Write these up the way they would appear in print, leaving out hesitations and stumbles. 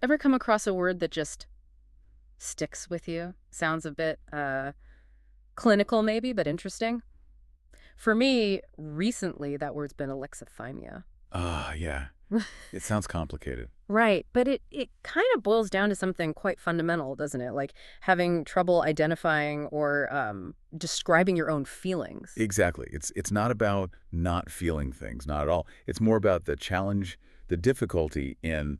Ever come across a word that just sticks with you? Sounds a bit clinical maybe, but interesting. For me, recently, that word's been alexithymia. Ah, yeah. It sounds complicated. Right, but it kind of boils down to something quite fundamental, doesn't it? Like having trouble identifying or describing your own feelings. Exactly. It's not about not feeling things, not at all. It's more about the challenge, the difficulty in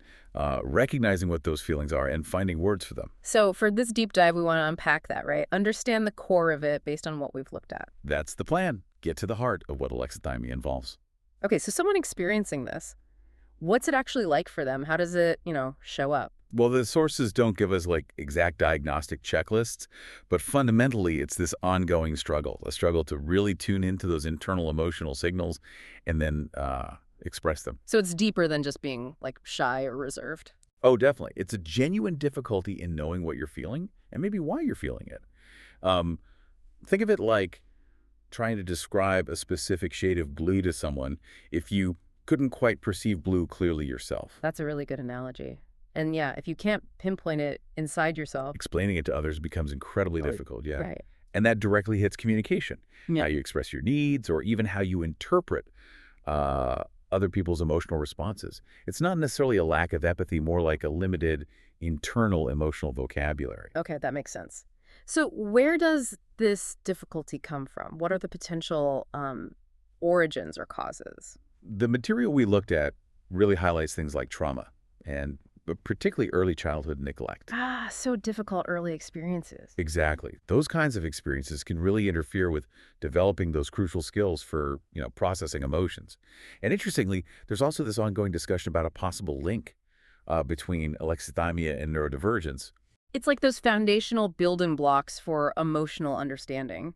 recognizing what those feelings are and finding words for them. So for this deep dive, we want to unpack that, right? Understand the core of it based on what we've looked at. That's the plan. Get to the heart of what alexithymia involves. Okay, so someone experiencing this, what's it actually like for them? How does it, show up? Well, the sources don't give us like exact diagnostic checklists, but fundamentally it's this ongoing struggle, a struggle to really tune into those internal emotional signals and then express them. So it's deeper than just being like shy or reserved. Oh, definitely. It's a genuine difficulty in knowing what you're feeling and maybe why you're feeling it. Um, think of it like trying to describe a specific shade of blue to someone if you couldn't quite perceive blue clearly yourself. That's a really good analogy. And yeah, if you can't pinpoint it inside yourself, Explaining it to others becomes incredibly difficult, yeah. right. And that directly hits communication, Yeah. how you express your needs or even how you interpret uh, other people's emotional responses. It's not necessarily a lack of empathy, more like a limited internal emotional vocabulary. Okay, that makes sense. So where does this difficulty come from? What are the potential origins or causes? The material we looked at really highlights things like trauma and but particularly early childhood neglect. Ah, so difficult early experiences. Exactly. Those kinds of experiences can really interfere with developing those crucial skills for, processing emotions. And interestingly, there's also this ongoing discussion about a possible link between alexithymia and neurodivergence. It's like those foundational building blocks for emotional understanding.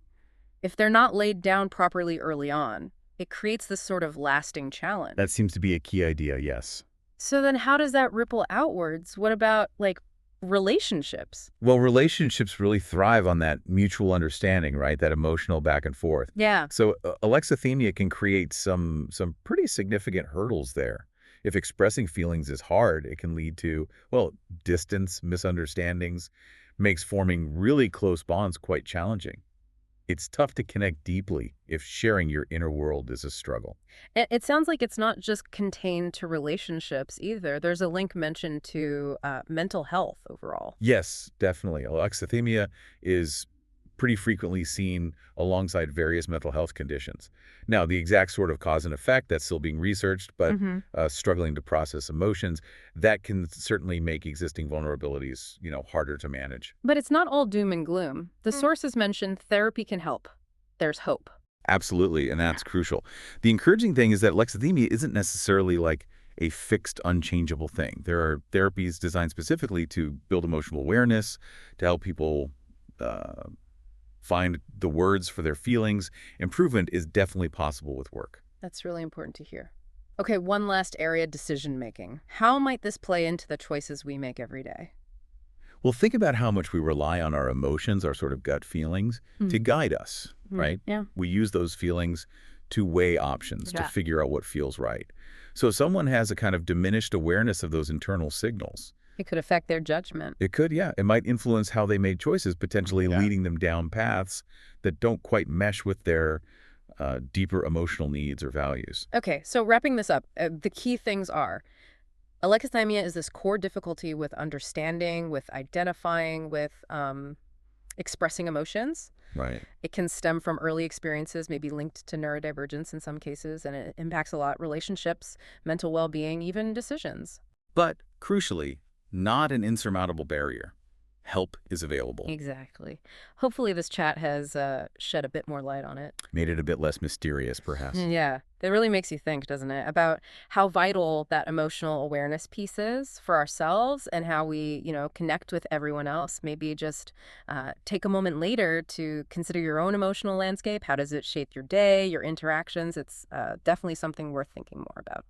If they're not laid down properly early on, it creates this sort of lasting challenge. That seems to be a key idea, yes. So then how does that ripple outwards? What about like relationships? Well, relationships really thrive on that mutual understanding, right? That emotional back and forth. Yeah. So alexithymia can create some pretty significant hurdles there. If expressing feelings is hard, it can lead to, well, distance, misunderstandings, makes forming really close bonds quite challenging. It's tough to connect deeply if sharing your inner world is a struggle. It sounds like it's not just contained to relationships either. There's a link mentioned to mental health overall. Yes, definitely. Alexithymia is pretty frequently seen alongside various mental health conditions. Now, the exact sort of cause and effect, that's still being researched, but struggling to process emotions, that can certainly make existing vulnerabilities, harder to manage. But it's not all doom and gloom. The sources mentioned therapy can help. There's hope. Absolutely, and that's crucial. The encouraging thing is that alexithymia isn't necessarily like a fixed, unchangeable thing. There are therapies designed specifically to build emotional awareness, to help people uh, find the words for their feelings. Improvement is definitely possible with work. That's really important to hear. Okay, one last area, decision making. How might this play into the choices we make every day? Well, think about how much we rely on our emotions, our sort of gut feelings, to guide us, right? Yeah. We use those feelings to weigh options, to Yeah. figure out what feels right. So if someone has a kind of diminished awareness of those internal signals, It could affect their judgment. it could, yeah, it might influence how they made choices, potentially leading them down paths that don't quite mesh with their deeper emotional needs or values. Okay, so wrapping this up, the key things are alexithymia is this core difficulty with understanding, with identifying, with expressing emotions. Right. It can stem from early experiences, maybe linked to neurodivergence in some cases, and it impacts a lot relationships, mental well-being, even decisions. But crucially, not an insurmountable barrier. Help is available. Exactly. Hopefully this chat has shed a bit more light on it. Made it a bit less mysterious, perhaps. Yeah, it really makes you think, doesn't it, about how vital that emotional awareness piece is for ourselves and how we, connect with everyone else. Maybe just take a moment later to consider your own emotional landscape. How does it shape your day, your interactions? It's definitely something worth thinking more about.